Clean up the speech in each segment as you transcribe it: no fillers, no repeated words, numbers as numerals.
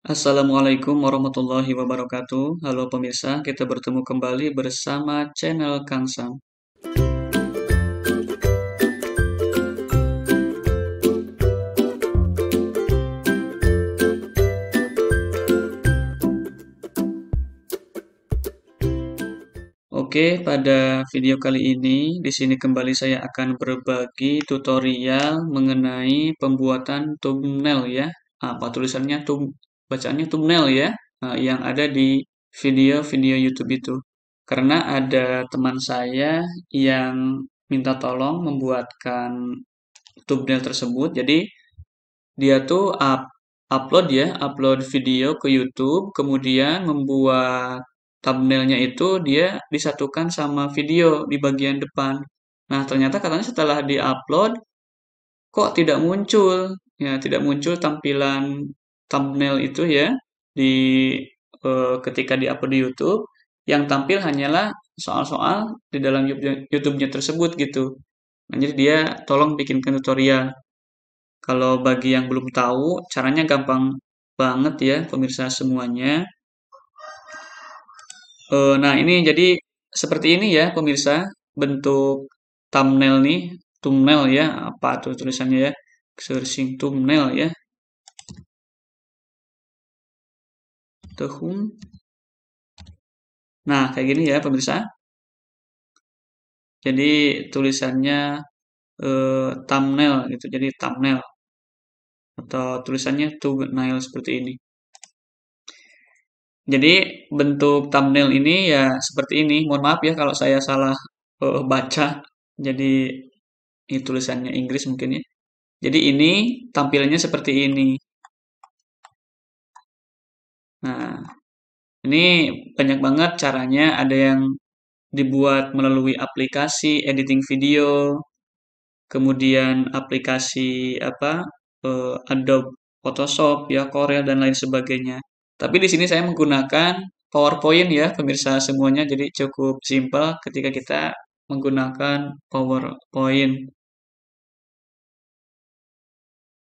Assalamualaikum warahmatullahi wabarakatuh. Halo pemirsa, kita bertemu kembali bersama channel Kang Sam. Oke, pada video kali ini, di sini kembali saya akan berbagi tutorial mengenai pembuatan thumbnail ya. Apa tulisannya bacaannya thumbnail ya, yang ada di video-video YouTube itu. Karena ada teman saya yang minta tolong membuatkan thumbnail tersebut. Jadi dia tuh upload video ke YouTube, kemudian membuat thumbnailnya itu dia disatukan sama video di bagian depan. Nah, ternyata katanya setelah diupload kok tidak muncul, ya tidak muncul tampilan thumbnail itu ya di ketika diupload di YouTube. Yang tampil hanyalah soal-soal di dalam YouTube-nya tersebut gitu. Nah, jadi dia tolong bikinkan tutorial. Kalau bagi yang belum tahu, caranya gampang banget ya, pemirsa semuanya. Nah, ini jadi seperti ini ya, pemirsa, bentuk thumbnail nih, thumbnail ya, apa tuh tulisannya ya, searching thumbnail ya, tehum. Nah, kayak gini ya, pemirsa. Jadi tulisannya thumbnail gitu, jadi thumbnail atau tulisannya thumbnail seperti ini. Jadi bentuk thumbnail ini ya seperti ini. Mohon maaf ya kalau saya salah baca. Jadi ini tulisannya Inggris mungkin ya. Jadi ini tampilannya seperti ini. Nah, ini banyak banget caranya. Ada yang dibuat melalui aplikasi editing video, kemudian aplikasi apa Adobe Photoshop, ya Corel dan lain sebagainya. Tapi di sini saya menggunakan PowerPoint ya, pemirsa semuanya. Jadi cukup simpel ketika kita menggunakan PowerPoint.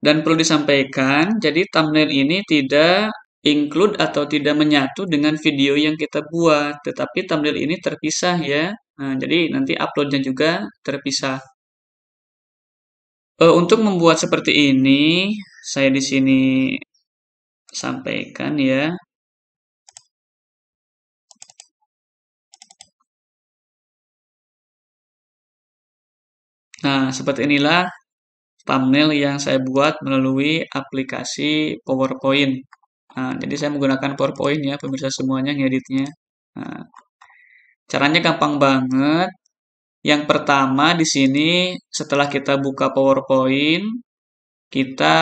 Dan perlu disampaikan, jadi thumbnail ini tidak include atau tidak menyatu dengan video yang kita buat, tetapi thumbnail ini terpisah ya. Nah, jadi nanti uploadnya juga terpisah. Untuk membuat seperti ini, saya di sini sampaikan ya. Nah, seperti inilah thumbnail yang saya buat melalui aplikasi PowerPoint. Nah, jadi saya menggunakan PowerPoint ya, pemirsa semuanya ngeditnya. Nah, caranya gampang banget. Yang pertama di sini setelah kita buka PowerPoint, kita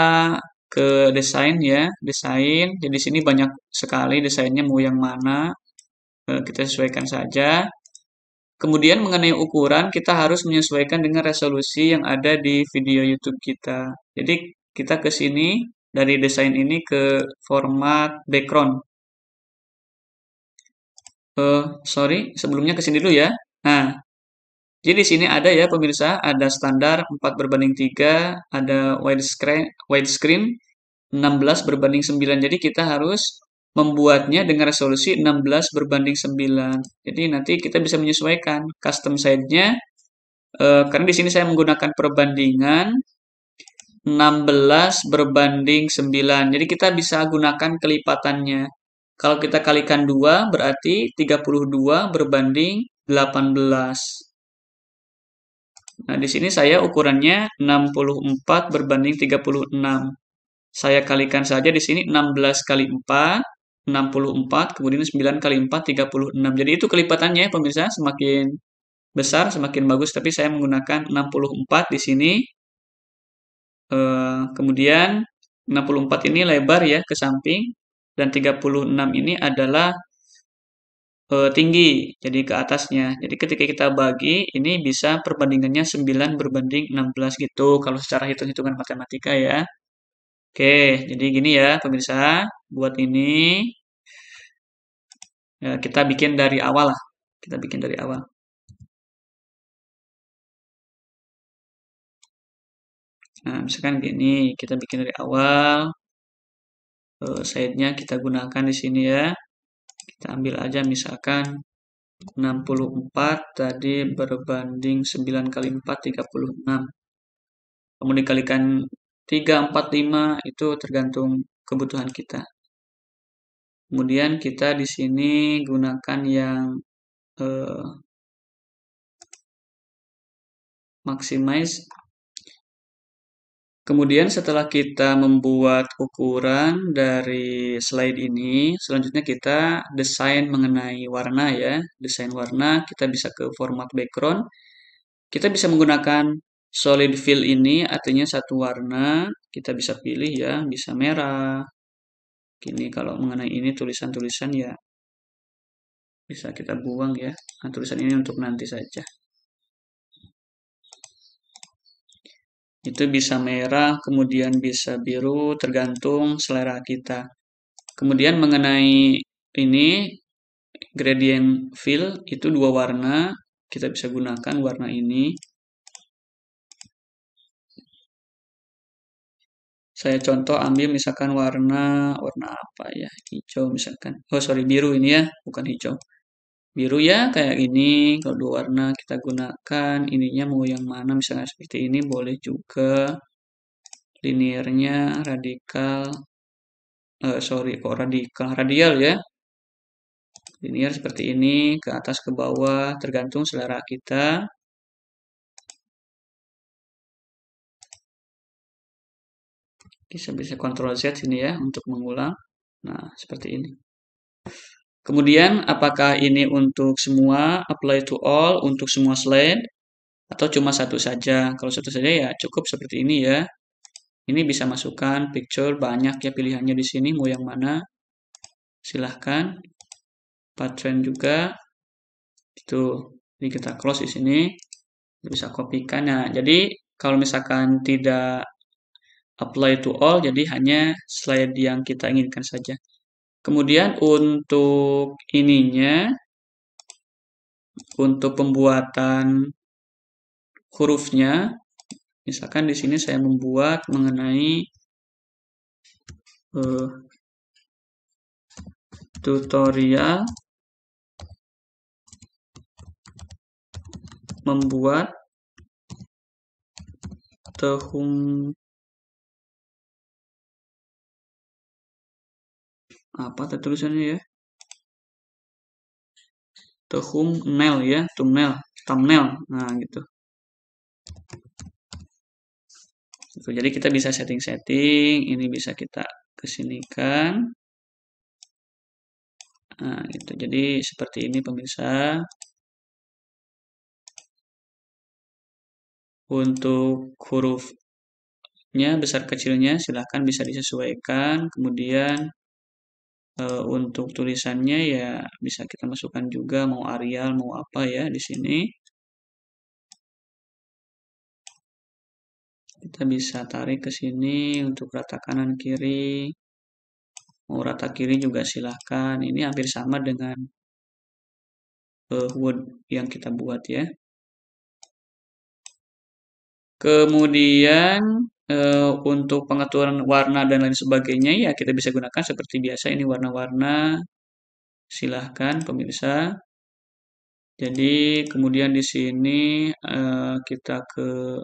ke desain ya, desain. Jadi di sini banyak sekali desainnya mau yang mana, kita sesuaikan saja. Kemudian mengenai ukuran, kita harus menyesuaikan dengan resolusi yang ada di video YouTube kita. Jadi kita ke sini, dari desain ini ke format background. Sorry, sebelumnya ke sini dulu ya. Nah, jadi di sini ada ya pemirsa, ada standar 4:3, ada widescreen 16:9. Jadi kita harus membuatnya dengan resolusi 16:9. Jadi nanti kita bisa menyesuaikan custom size-nya. Karena di sini saya menggunakan perbandingan 16:9. Jadi kita bisa gunakan kelipatannya. Kalau kita kalikan 2 berarti 32:18. Nah, di sini saya ukurannya 64:36. Saya kalikan saja di sini 16 kali 4, 64, kemudian 9 kali 4, 36. Jadi itu kelipatannya pemirsa, semakin besar semakin bagus, tapi saya menggunakan 64 di sini. Kemudian 64 ini lebar ya ke samping dan 36 ini adalah tinggi, jadi ke atasnya. Jadi ketika kita bagi, ini bisa perbandingannya 9:16 gitu, kalau secara hitung-hitungan matematika ya. Oke, jadi gini ya pemirsa, buat ini ya, kita bikin dari awal lah. Kita bikin dari awal. Nah, misalkan gini, kita bikin dari awal. Side-nya kita gunakan di sini ya. Kita ambil aja misalkan 64 tadi berbanding 9 kali 4, 36. Kamu dikalikan 3, 4, 5 itu tergantung kebutuhan kita. Kemudian kita di sini gunakan yang maximize. Kemudian setelah kita membuat ukuran dari slide ini, selanjutnya kita desain mengenai warna ya. Desain warna, kita bisa ke format background. Kita bisa menggunakan solid fill ini, artinya satu warna. Kita bisa pilih ya, bisa merah. Gini kalau mengenai ini tulisan-tulisan ya bisa kita buang ya. Nah, tulisan ini untuk nanti saja. Itu bisa merah, kemudian bisa biru, tergantung selera kita. Kemudian mengenai ini, gradient fill, itu dua warna. Kita bisa gunakan warna ini. Saya contoh ambil misalkan warna apa ya? Hijau misalkan. Oh, sorry, biru ini ya, bukan hijau. Biru ya, kayak ini. Kalau dua warna kita gunakan, ininya mau yang mana, misalnya seperti ini, boleh juga. Liniernya radikal. Sorry, kok radikal? Radial ya. Linear seperti ini, ke atas ke bawah, tergantung selera kita. Bisa Ctrl Z sini ya, untuk mengulang. Nah, seperti ini. Kemudian, apakah ini untuk semua, apply to all, untuk semua slide, atau cuma satu saja? Kalau satu saja ya cukup seperti ini ya. Ini bisa masukkan picture, banyak ya pilihannya di sini, mau yang mana. Silahkan. Pattern juga. Itu, ini kita close di sini. Bisa kopikan. Nah, jadi kalau misalkan tidak apply to all, jadi hanya slide yang kita inginkan saja. Kemudian untuk ininya, untuk pembuatan hurufnya, misalkan di sini saya membuat mengenai tutorial membuat apa tulisannya ya? Thumbnail ya, thumbnail. Nah, gitu. Jadi kita bisa setting-setting, ini bisa kita kesinikan. Nah, gitu. Jadi seperti ini pemirsa. Untuk hurufnya besar kecilnya silahkan bisa disesuaikan. Kemudian untuk tulisannya ya bisa kita masukkan juga mau Arial mau apa ya di sini. Kita bisa tarik ke sini untuk rata kanan kiri. Mau rata kiri juga silahkan. Ini hampir sama dengan Word yang kita buat ya. Kemudian untuk pengaturan warna dan lain sebagainya ya kita bisa gunakan seperti biasa. Ini warna-warna. Silahkan pemirsa. Jadi kemudian di sini kita ke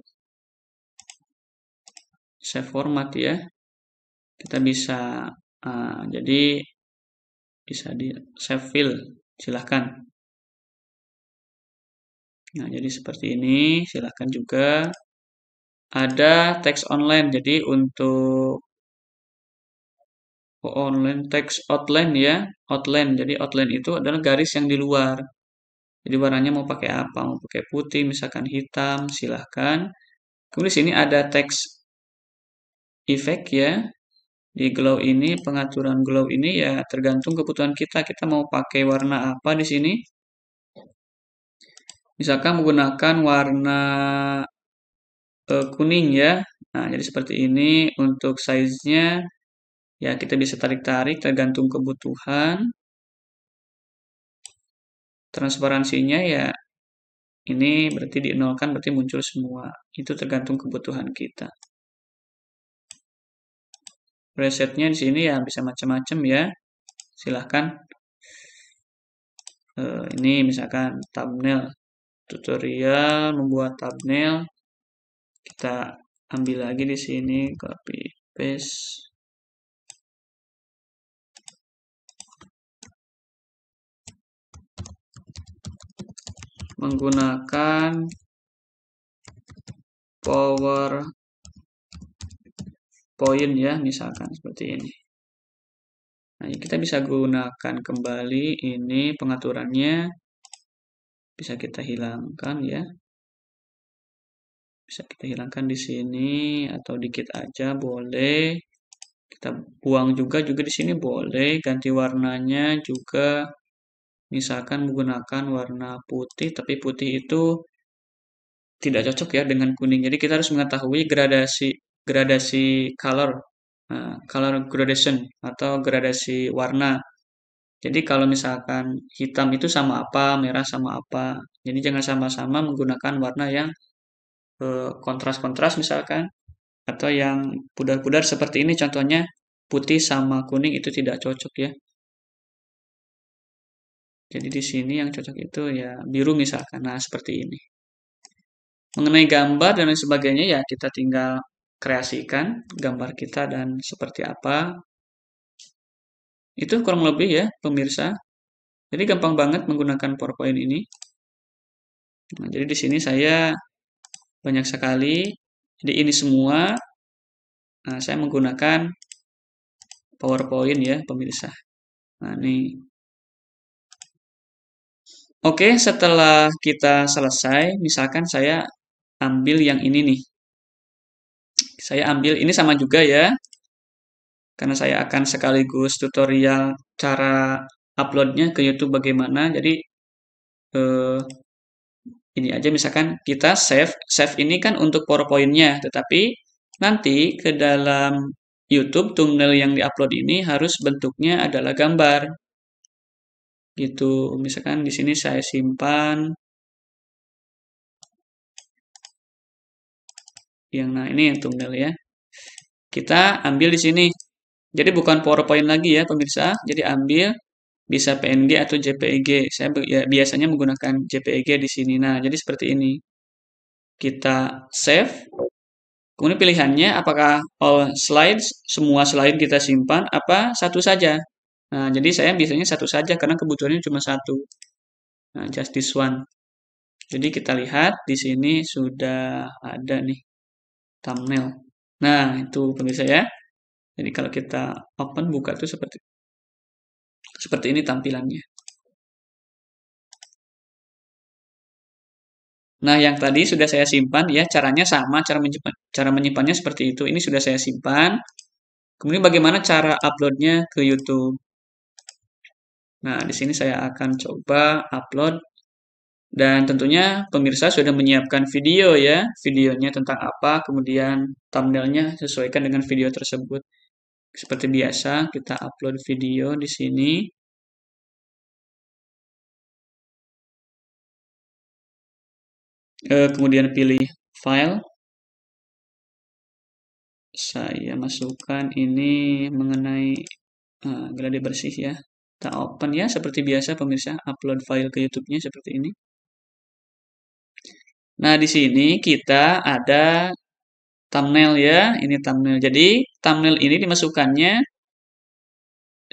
save format ya. Kita bisa jadi bisa di save fill. Silahkan. Nah, jadi seperti ini. Silahkan juga. Ada teks online. Jadi untuk online teks outline ya. Outline. Jadi outline itu adalah garis yang di luar. Jadi warnanya mau pakai apa? Mau pakai putih, misalkan hitam, silahkan. Kemudian di sini ada teks effect ya. Di glow ini, pengaturan glow ini ya tergantung kebutuhan kita. Kita mau pakai warna apa di sini? Misalkan menggunakan warna kuning ya. Nah, jadi seperti ini untuk size-nya ya kita bisa tarik-tarik tergantung kebutuhan. Transparansinya ya ini berarti di-nolkan berarti muncul semua. Itu tergantung kebutuhan kita. Presetnya di sini ya bisa macam-macam ya. Silahkan. Ini misalkan thumbnail, tutorial membuat thumbnail. Kita ambil lagi di sini, copy paste. Menggunakan PowerPoint ya, misalkan seperti ini. Nah, kita bisa gunakan kembali ini pengaturannya. Bisa kita hilangkan ya. Bisa kita hilangkan di sini atau dikit aja boleh. Kita buang juga di sini boleh. Ganti warnanya juga. Misalkan menggunakan warna putih, tapi putih itu tidak cocok ya dengan kuning. Jadi kita harus mengetahui gradasi gradasi color, color gradation atau gradasi warna. Jadi kalau misalkan hitam itu sama apa, merah sama apa. Jadi jangan sama-sama menggunakan warna yang kontras-kontras misalkan atau yang pudar-pudar seperti ini contohnya putih sama kuning itu tidak cocok ya. Jadi di sini yang cocok itu ya biru misalkan. Nah, seperti ini. Mengenai gambar dan lain sebagainya ya kita tinggal kreasikan gambar kita dan seperti apa. Itu kurang lebih ya pemirsa. Jadi gampang banget menggunakan PowerPoint ini. Nah, jadi di sini saya banyak sekali. Jadi ini semua saya menggunakan PowerPoint ya pemirsa. Nah, ini. Oke, setelah kita selesai, misalkan saya ambil yang ini nih. Saya ambil ini sama juga ya. Karena saya akan sekaligus tutorial cara uploadnya ke YouTube bagaimana. Jadi eh, ini aja misalkan kita save ini kan untuk PowerPoint-nya, tetapi nanti ke dalam YouTube thumbnail yang diupload ini harus bentuknya adalah gambar. Gitu. Misalkan di sini saya simpan yang nah ini yang thumbnail ya. Kita ambil di sini. Jadi bukan PowerPoint lagi ya pemirsa. Jadi ambil bisa PNG atau JPEG. Saya ya, biasanya menggunakan JPEG di sini. Nah, jadi seperti ini. Kita save. Kemudian pilihannya apakah all slides, semua slide kita simpan, apa satu saja. Nah, jadi saya biasanya satu saja karena kebutuhannya cuma satu. Nah, just this one. Jadi kita lihat di sini sudah ada nih thumbnail. Nah, itu pemirsa ya. Jadi kalau kita open buka tuh seperti ini tampilannya. Nah, yang tadi sudah saya simpan ya, caranya sama, cara menyimpannya seperti itu. Ini sudah saya simpan. Kemudian bagaimana cara uploadnya ke YouTube? Nah, di sini saya akan coba upload dan tentunya pemirsa sudah menyiapkan video ya, videonya tentang apa, kemudian thumbnailnya sesuaikan dengan video tersebut. Seperti biasa, kita upload video di sini. Kemudian pilih file. Saya masukkan ini mengenai gladi bersih ya. Kita open ya seperti biasa pemirsa, upload file ke YouTube-nya seperti ini. Nah, di sini kita ada thumbnail ya, ini thumbnail. Jadi, thumbnail ini dimasukkannya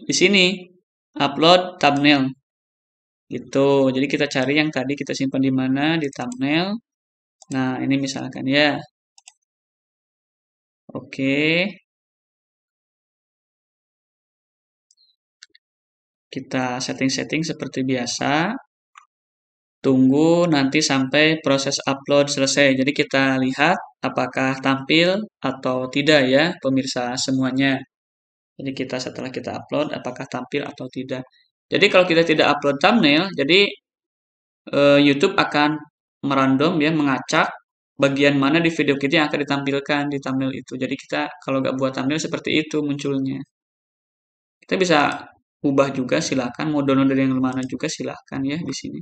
di sini, upload thumbnail. Gitu. Jadi kita cari yang tadi kita simpan di mana, di thumbnail. Nah, ini misalkan ya. Oke. Kita setting-setting seperti biasa. Tunggu nanti sampai proses upload selesai. Jadi kita lihat apakah tampil atau tidak ya pemirsa semuanya. Jadi kita setelah kita upload apakah tampil atau tidak. Jadi kalau kita tidak upload thumbnail, jadi YouTube akan merandom ya mengacak bagian mana di video kita yang akan ditampilkan di thumbnail itu. Jadi kita kalau nggak buat thumbnail seperti itu munculnya. Kita bisa ubah juga silakan, mau download dari yang mana juga silakan ya di sini.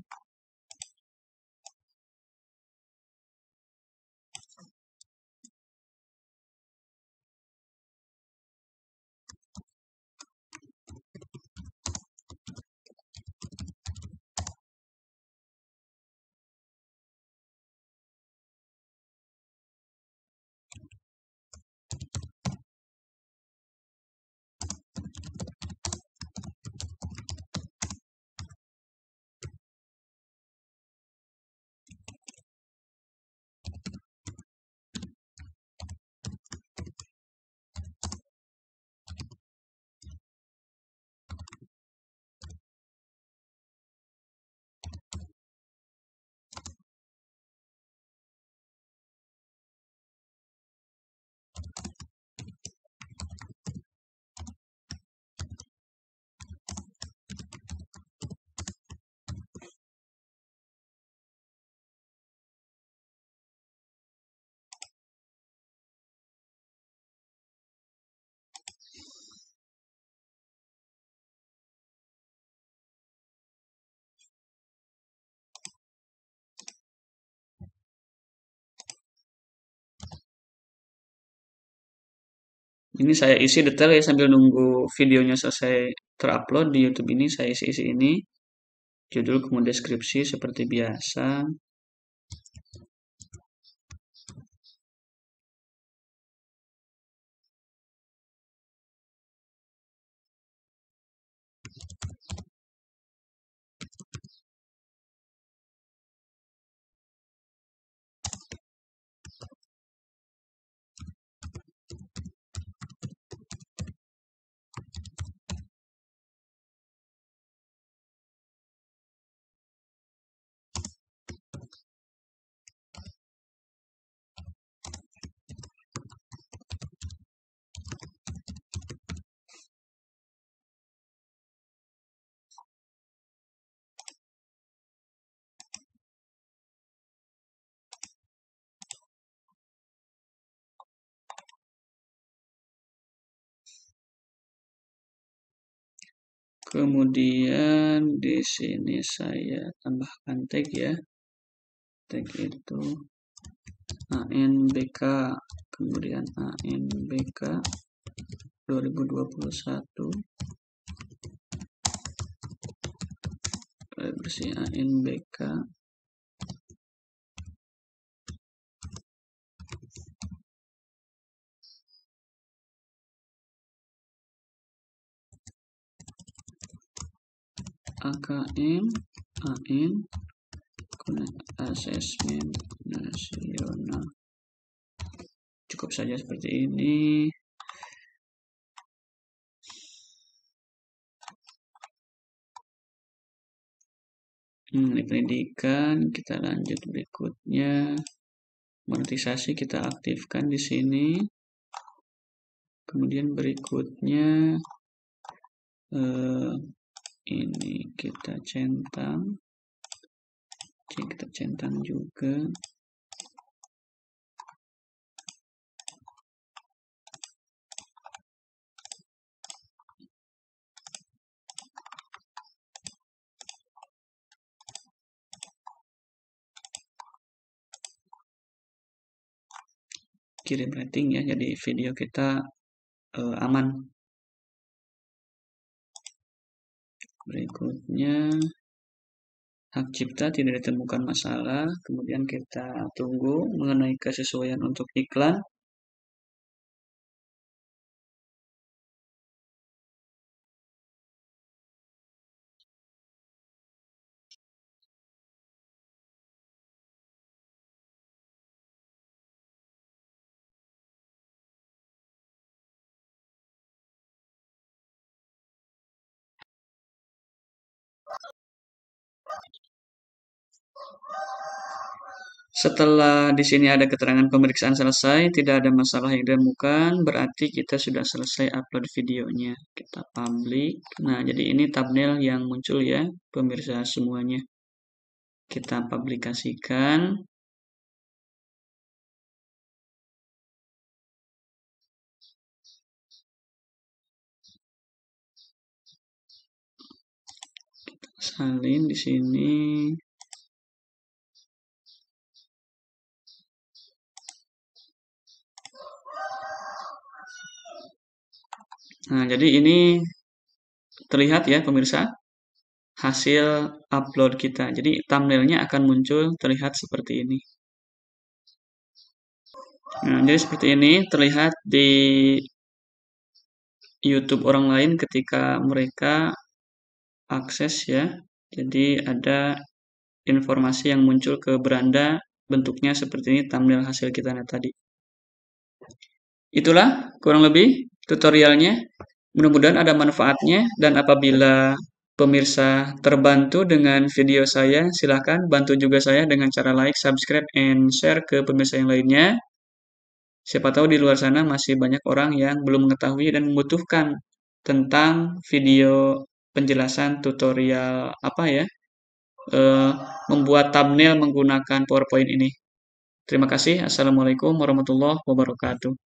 Ini saya isi detail ya sambil nunggu videonya selesai terupload di YouTube ini. Saya isi-isi ini. Judul kemudian deskripsi seperti biasa. Kemudian di sini saya tambahkan tag ya. Tag itu ANBK, kemudian ANBK 2021, bersih ANBK. AKM, AN, asesmen nasional. Cukup saja seperti ini. Ini pendidikan, kita lanjut berikutnya. Monetisasi kita aktifkan di sini. Kemudian berikutnya ini kita centang. Kita centang juga. Kirim rating ya, jadi video kita aman. Berikutnya hak cipta tidak ditemukan masalah, kemudian kita tunggu mengenai kesesuaian untuk iklan. Setelah di sini ada keterangan pemeriksaan selesai, tidak ada masalah yang ditemukan, berarti kita sudah selesai upload videonya. Kita publik. Nah, jadi ini thumbnail yang muncul ya, pemirsa semuanya. Kita publikasikan. Kita salin di sini. Nah, jadi ini terlihat ya pemirsa, hasil upload kita. Jadi thumbnailnya akan muncul terlihat seperti ini. Nah, jadi seperti ini terlihat di YouTube orang lain ketika mereka akses ya. Jadi ada informasi yang muncul ke beranda, bentuknya seperti ini thumbnail hasil kita tadi. Itulah kurang lebih tutorialnya. Mudah-mudahan ada manfaatnya, dan apabila pemirsa terbantu dengan video saya, silahkan bantu juga saya dengan cara like, subscribe, and share ke pemirsa yang lainnya. Siapa tahu di luar sana masih banyak orang yang belum mengetahui dan membutuhkan tentang video penjelasan tutorial apa ya, membuat thumbnail menggunakan PowerPoint ini. Terima kasih. Assalamualaikum warahmatullahi wabarakatuh.